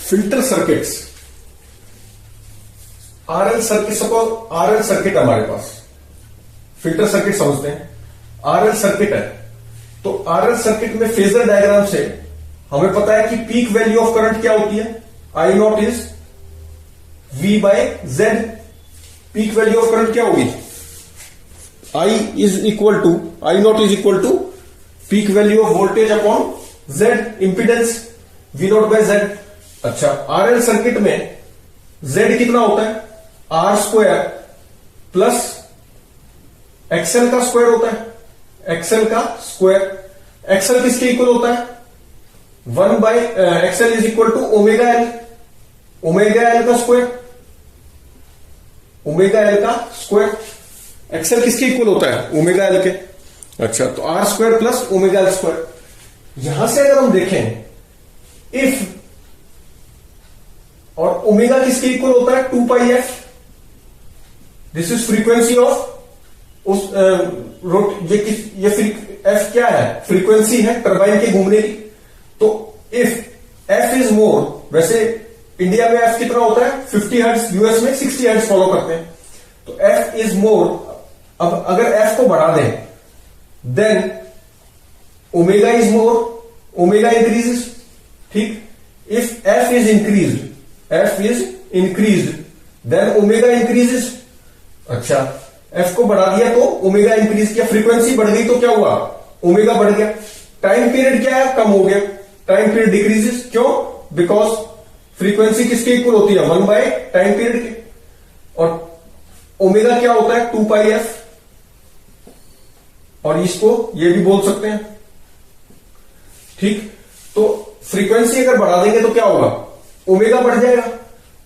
Filter circuits, RL circuit, suppose RL circuit हमारे पास, filter circuit समझते हैं, आरएल सर्किट है, तो आरएल सर्किट में फेजर डायग्राम से हमें पता है कि पीक वैल्यू ऑफ करंट क्या होती है, I naught is V by Z. Peak value of current क्या होगी, I naught is equal to peak value of voltage upon Z, impedance V naught by Z. अच्छा, आरएल सर्किट में Z कितना होता है, आर स्क्वायर प्लस एक्सएल का square होता है, एक्सएल का स्क्वायर। एक्सएल किसके इक्वल होता है, 1 by XL is equal to omega L, omega L का स्क्वायर, ओमेगा एल का स्क्वायर। एक्सएल किसके इक्वल होता है, ओमेगा एल के। अच्छा, तो R square plus omega L square. यहां से अगर हम देखें, इफ और ओमेगा किसके इक्वल होता है, 2 pi F. This is frequency of उस ये एफ क्या है, फ्रीक्वेंसी है टरबाइन के घूमने की। तो इफ एफ इज मोर, वैसे इंडिया में एफ कितना होता है 50 हर्ट्ज, यूएस में 60 हर्ट्ज फॉलो करते हैं। तो एफ इज मोर, अब अगर एफ को बढ़ा दें then omega is more, omega increases, ठीक। If F is increased then omega increases. अच्छा, एफ को बढ़ा दिया तो ओमेगा इंक्रीज किया, फ्रीक्वेंसी बढ़ गई तो क्या हुआ, ओमेगा बढ़ गया। टाइम पीरियड क्या है, कम हो गया, टाइम पीरियड डिक्रीजेस। क्यों, बिकॉज फ्रीक्वेंसी किसके इक्वल होती है, 1 बाय टाइम पीरियड के। और ओमेगा क्या होता है, 2 पाई एफ। और इसको ये भी बोल सकते हैं, ठीक। तो फ्रीक्वेंसी अगर बढ़ा देंगे तो क्या होगा, ओमेगा बढ़ जाएगा।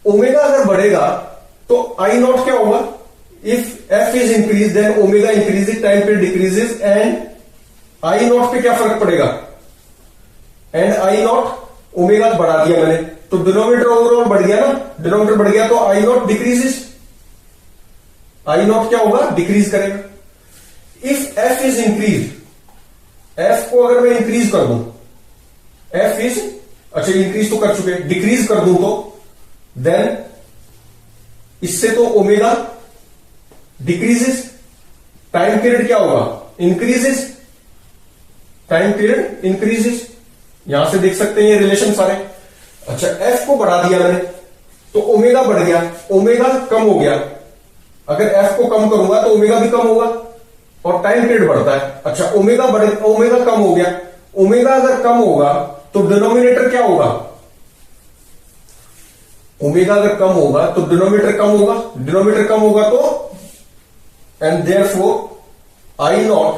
ओमेगा अगर बढ़ेगा तो आई नॉट क्या होगा, if F is increase then omega increases, time period decreases, and I naught पे क्या फर्क पड़ेगा, एंड आई नॉट ओमेगा बढ़ा दिया मैंने तो डिनोमिनेटर ओवरऑल बढ़ गया ना, डिनोमिनेटर बढ़ गया तो आई नॉट डिक्रीजेज, आई नॉट क्या होगा, डिक्रीज करेगा। If F is increase, F को अगर मैं इंक्रीज कर दूं, एफ इज, अच्छा इंक्रीज तो कर चुके, डिक्रीज कर दूं तो देन इससे तो ओमेगा डिक्रीजेस, टाइम पीरियड क्या होगा, इंक्रीजेस, टाइम पीरियड इंक्रीजेस। यहां से देख सकते हैं ये रिलेशन सारे। अच्छा, एफ को बढ़ा दिया मैंने तो ओमेगा बढ़ गया, ओमेगा कम हो गया। अगर एफ को कम करूंगा तो ओमेगा भी कम होगा और टाइम पीरियड बढ़ता है। अच्छा, ओमेगा कम हो गया, ओमेगा अगर कम होगा तो डिनोमिनेटर क्या होगा, ओमेगा अगर कम होगा तो डिनोमिनेटर कम होगा, डिनोमिनेटर कम होगा तो and therefore I not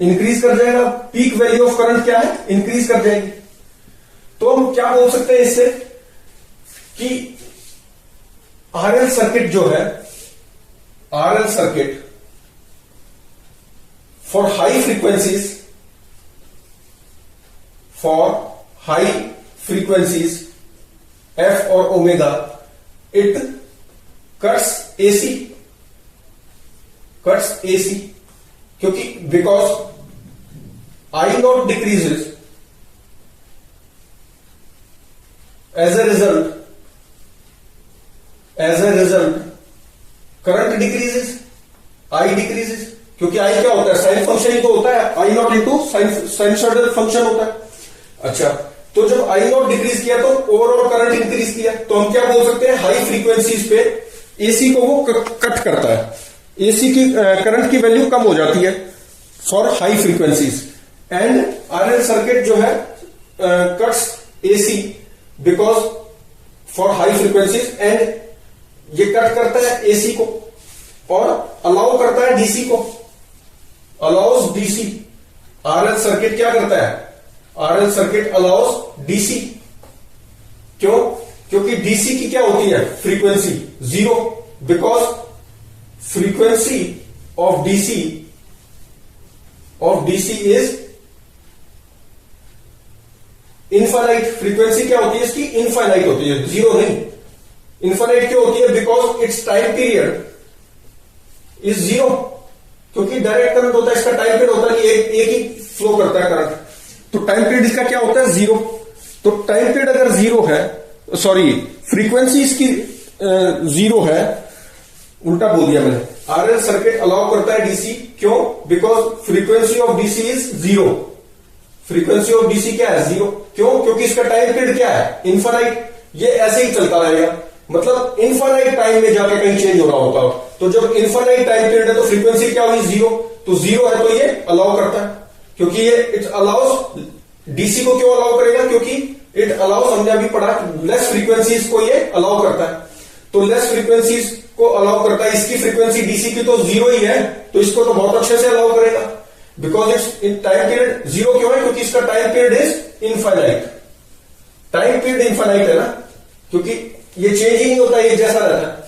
increase कर जाएगा। पीक वैल्यू ऑफ करंट क्या है, इंक्रीज कर जाएगी। तो हम क्या बोल सकते हैं इससे कि आरएल सर्किट जो है, RL circuit for high frequencies, for high frequencies F और ओमेगा, इट कट्स एसी, क्योंकि because I naught decreases, as a result current decreases, I decreases. क्योंकि आई क्या होता है, साइन फंक्शन ही तो होता है, I not into sinusoidal function होता है। अच्छा, तो जब आई नॉट डिक्रीज किया तो ओवरऑल करंट इंक्रीज किया, तो हम क्या बोल सकते हैं, हाई फ्रीक्वेंसीज पे एसी को वो कट करता है, एसी की करंट की वैल्यू कम हो जाती है for high frequencies. And RL circuit जो है cuts AC because for high frequencies, and ये कट करता है एसी को और अलाउ करता है डीसी को, अलाउज डीसी। आरएल सर्किट क्या करता है, आरएल सर्किट अलाउज डीसी। क्यों, क्योंकि डीसी की क्या होती है, frequency 0, because frequency of DC is infinite. Frequency क्या होती है इसकी, इनफाइनाइट होती है, 0 नहीं। इनफाइनाइट क्यों होती है, because it's time period is 0, क्योंकि डायरेक्ट करंट होता है, इसका टाइम पीरियड होता है कि एक ही फ्लो करता है करंट, तो टाइम पीरियड इसका क्या होता है, 0। तो टाइम पीरियड अगर 0 है सॉरी फ्रीक्वेंसी इसकी जीरो है, उल्टा बोल दिया मैंने। आरएल सर्किट अलाउ करता है डीसी, क्यों? Because frequency of DC is zero. Frequency of DC क्या है? जीरो। क्यों? क्योंकि इसका टाइम पीरियड क्या है? इनफाइनाइट। ये ऐसे ही चलता रहेगा, मतलब इनफाइनाइट टाइम में जाके कहीं चेंज हो रहा होता है। तो जब इनफाइनाइट टाइम पीरियड है तो फ्रीक्वेंसी क्या होगी? जीरो। तो जीरो है तो ये अलाउ करता है, क्योंकि ये इट अलाउज। डीसी को क्यों अलाउ करेगा? क्योंकि इट अलाउज, हमने अभी पढ़ा, लेस फ्रीक्वेंसीज को ये अलाउ करता है। तो लेस फ्रीक्वेंसीज को अलाउ करता है। इसकी फ्रीक्वेंसी डीसी की तो जीरो ही है, तो इसको तो बहुत अच्छे से अलाउ करेगा, because it's in time period zero. क्यों है? क्योंकि इसका time period is infinite. Time period infinite है ना, क्योंकि ये चेंज ही नहीं होता, ये जैसा रहता है।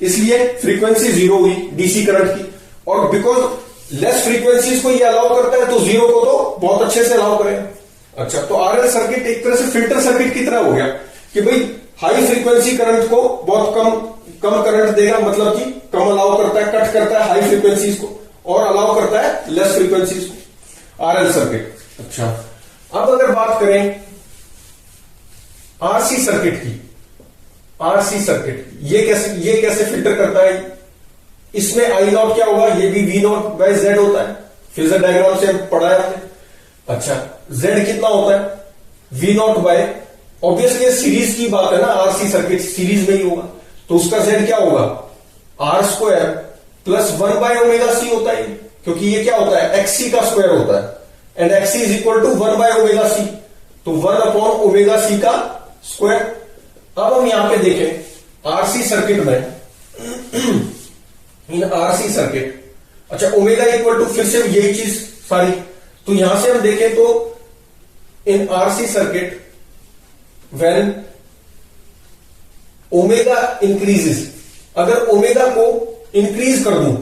इसलिए फ्रीक्वेंसी जीरो हुई डीसी करंट की। और बिकॉज लेस फ्रीक्वेंसीज को ये अलाउ करता है, तो जीरो को तो बहुत अच्छे से अलाउ करेगा। अच्छा, तो आरएल सर्किट एक तरह से फिल्टर सर्किट की तरह हो गया कि भाई हाई फ्रीक्वेंसी करंट को बहुत कम करंट देगा, मतलब कि कम अलाउ करता है, कट करता है हाई फ्रीक्वेंसीज को, और अलाउ करता है लेस फ्रीक्वेंसीज को, आरएल सर्किट। अच्छा, अब अगर बात करें आरसी सर्किट की, आरसी सर्किट ये कैसे फिल्टर करता है? इसमें आई नॉट क्या होगा? ये भी वी नॉट बाय जेड होता है, फेजर डायग्राम से पढ़ा है आपने। अच्छा, जेड कितना होता है? V naught by, obviously series की बात है ना, आरसी सर्किट सीरीज में ही होगा, तो उसका जेड क्या होगा? R square plus 1 by omega C होता है, क्योंकि ये क्या होता है? एक्सी का स्क्वायर होता है, and XC is equal to 1 by omega C, तो 1 अपॉन ओमेगा सी का स्क्वायर। अब हम यहां पे देखें आरसी सर्किट में, इन आरसी सर्किट, अच्छा ओमेगा इक्वल टू, फिर से यही चीज सारी, तो यहां से हम देखें तो इन RC circuit when omega increases, अगर ओमेगा को इंक्रीज कर दूं,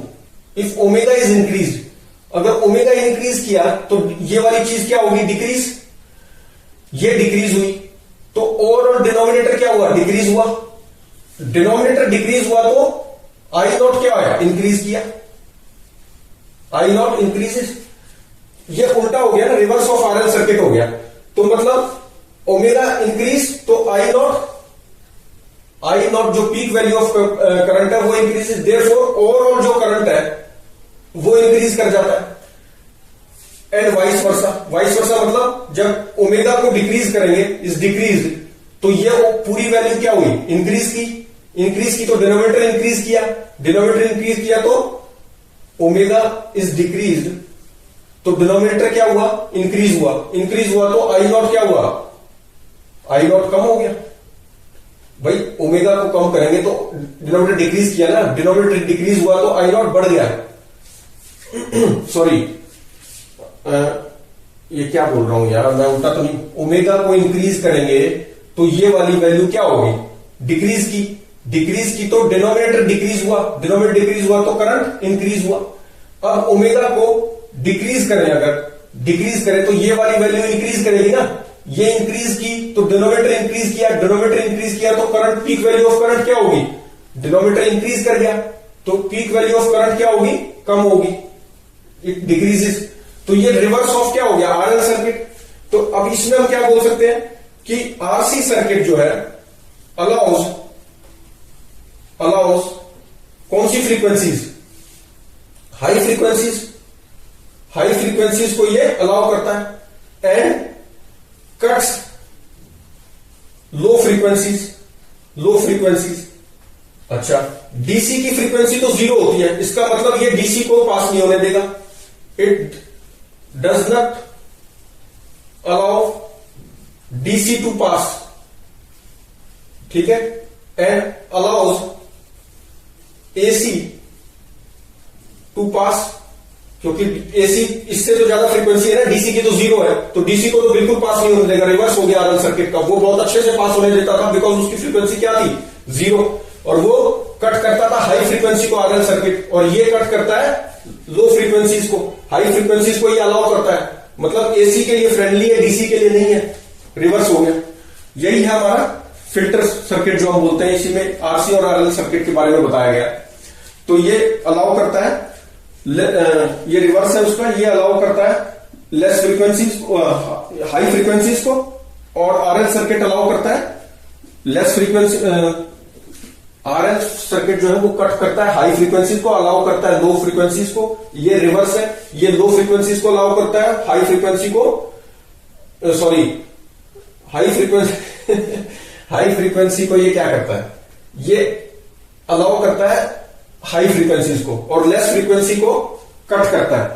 इफ ओमेगा इज इंक्रीज, अगर ओमेगा इंक्रीज किया तो ये वाली चीज क्या होगी? डिक्रीज। ये डिक्रीज हुई तो ओवरऑल डिनोमिनेटर क्या हुआ? डिक्रीज हुआ। डिनोमिनेटर डिक्रीज हुआ तो आई नॉट क्या आया? इंक्रीज किया। आई नॉट इंक्रीजेस, ये उल्टा हो गया ना, रिवर्स ऑफ आरएल सर्किट हो गया। तो मतलब ओमेगा इंक्रीज तो आई नॉट जो पीक वैल्यू ऑफ करंट है वो इंक्रीज, देयरफॉर ओवरऑल जो करंट है वो इंक्रीज कर जाता है। And vice versa, vice versa मतलब जब ओमेगा को डिक्रीज करेंगे, इज डिक्रीज, तो ये पूरी वैल्यू क्या हुई? इंक्रीज की तो डिनोमिनेटर इंक्रीज किया, डिनोमिनेटर इंक्रीज किया तो ओमेगा इज डिक्रीज, तो डिनोमिनेटर क्या हुआ? इंक्रीज हुआ। इंक्रीज हुआ तो आई नॉट क्या हुआ? आई नॉट कम हो गया। भाई ओमेगा को कम करेंगे तो डिनोमिनेटर डिक्रीज किया ना, डिनोमिनेटर डिक्रीज हुआ तो आई नॉट बढ़ गया। सॉरी, ये क्या बोल रहा हूं यार मैं, उल्टा तो नहीं। ओमेगा को इंक्रीज करेंगे तो ये वाली वैल्यू क्या होगी? डिक्रीज की। डिक्रीज की तो डिनोमिनेटर डिक्रीज हुआ, डिनोमिनेटर डिक्रीज हुआ तो करंट इंक्रीज हुआ। अब ओमेगा को डिक्रीज करें, अगर डिक्रीज करें तो ये वाली वैल्यू इंक्रीज करेगी ना, ये इंक्रीज की तो डिनोमिनेटर इंक्रीज किया, डिनोमिनेटर इंक्रीज किया तो current, peak value of current क्या होगी? डिनोमिनेटर इंक्रीज कर गया तो पीक वैल्यू ऑफ करंट क्या होगी? कम होगी, इट डिक्रीजेस। तो ये रिवर्स ऑफ क्या हो गया? RL circuit. तो अब इसमें हम क्या बोल सकते हैं कि आरसी सर्किट जो है अलाउज कौन सी frequencies? High frequencies. High frequencies को ये अलाउ करता है एंड कट्स लो फ्रीक्वेंसीज। अच्छा, डीसी की फ्रीक्वेंसी तो जीरो होती है, इसका मतलब ये डीसी को पास नहीं होने देगा। It does not allow DC to pass, ठीक है, and allows AC to pass, क्योंकि एसी इससे तो ज्यादा फ्रीक्वेंसी है ना, डीसी की तो जीरो है, तो डीसी को तो बिल्कुल पास नहीं होने देगा। रिवर्स हो गया आरएल सर्किट का, वो बहुत अच्छे से पास होने देता था बिकॉज उसकी फ्रीक्वेंसी क्या थी? जीरो, और वो कट करता था हाई फ्रीक्वेंसी को आरएल सर्किट, और ये कट करता है लो फ्रीक्वेंसीज को। हाई फ्रीक्वेंसीज को ये अलाउ करता है, मतलब एसी के लिए फ्रेंडली है, डीसी के लिए नहीं है, रिवर्स हो गया। यही है हमारा फिल्टर सर्किट जो हम बोलते हैं, इसी में आरसी और आरएल सर्किट के बारे में बताया गया। तो ये अलाउ करता है, ये रिवर्स है उसका, ये अलाउ करता है लेस फ्रीक्वेंसीज, हाई फ्रीक्वेंसीज को, और आरएल सर्किट अलाउ करता है लेस फ्रीक्वेंसी आरएल सर्किट जो है वो कट करता है हाई फ्रीक्वेंसीज को, अलाउ करता है लो फ्रीक्वेंसीज को। ये रिवर्स है, ये लो फ्रीक्वेंसीज को अलाउ करता है, हाई फ्रीक्वेंसी को sorry high frequency high frequency को ये क्या करता है, ये अलाउ करता है हाई फ्रीक्वेंसीज को, और लेस फ्रीक्वेंसी को कट करता है,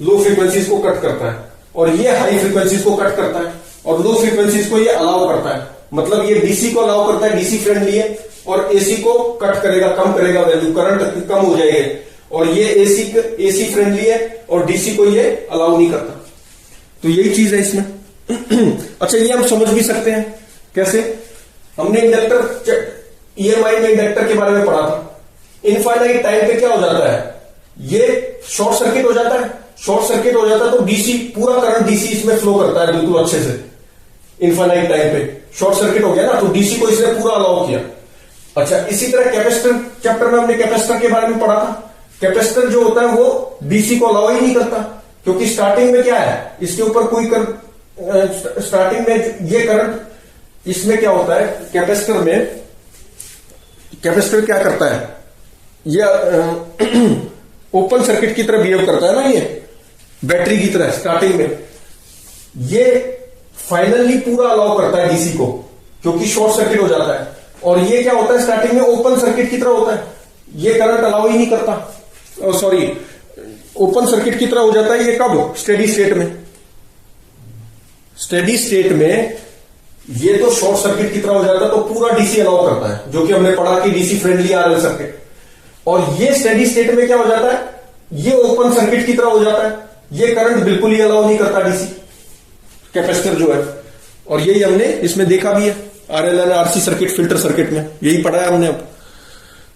लो फ्रीक्वेंसीज को कट करता है, और ये हाई फ्रीक्वेंसीज को कट करता है, और लो फ्रीक्वेंसीज को ये अलाउ करता है। मतलब ये डीसी को अलाउ करता है, डीसी फ्रेंडली है, और एसी को कट करेगा, कम करेगा वैल्यू, करंट कम हो जाएगी। और ये एसी फ्रेंडली है, और डीसी को ये अलाउ नहीं करता। तो यही चीज है इसमें। अच्छा, ये हम समझ भी सकते हैं कैसे। हमने इंडक्टर ईएमआई में इंडक्टर के बारे में पढ़ा था। इनफाइनाइट टाइम पे क्या हो जाता है, ये शॉर्ट सर्किट हो जाता है। शॉर्ट सर्किट हो जाता है तो डीसी, पूरा करंट डीसी इसमें फ्लो करता है बिल्कुल अच्छे से। इनफाइनाइट टाइम पे शॉर्ट सर्किट हो गया ना, तो डीसी को इसने पूरा अलाउ किया। अच्छा, इसी तरह कैपेसिटर चैप्टर में हमने कैपेसिटर के बारे में पढ़ा था। कैपेसिटर जो होता है वो डीसी को अलाउ ही नहीं करता, क्योंकि स्टार्टिंग में क्या है, इसके ऊपर कोई स्टार्टिंग में ये करंट, इसमें क्या होता है कैपेसिटर में, कैपेसिटर क्या करता है, ये ओपन सर्किट की तरह बिहेव करता है ना, ये बैटरी की तरह। स्टार्टिंग में ये फाइनली पूरा अलाउ करता है डीसी को, क्योंकि शॉर्ट सर्किट हो जाता है। और ये क्या होता है, स्टार्टिंग में ओपन सर्किट की तरह होता है, ये करंट अलाउ ही नहीं करता, सॉरी ओपन सर्किट की तरह हो जाता है। ये कब, स्टेडी स्टेट में। स्टेडी स्टेट में ये तो शॉर्ट सर्किट की तरह हो जाता है, तो पूरा डीसी अलाउ करता है, जो कि हमने पढ़ा कि डीसी फ्रेंडली आरएल सर्किट। और ये स्टेडी स्टेट में क्या हो जाता है, ये ओपन सर्किट की तरह हो जाता है, ये करंट बिल्कुल ही अलाउ नहीं करता डीसी, कैपेसिटर जो है। और यही हमने इसमें देखा भी है, RL and RC circuit, filter circuit में यही पढ़ा है हमने अब।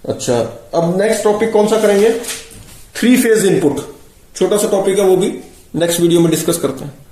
अच्छा, अब नेक्स्ट टॉपिक कौन सा करेंगे, 3 फेज इनपुट। छोटा सा टॉपिक है, वो भी नेक्स्ट वीडियो में डिस्कस करते हैं।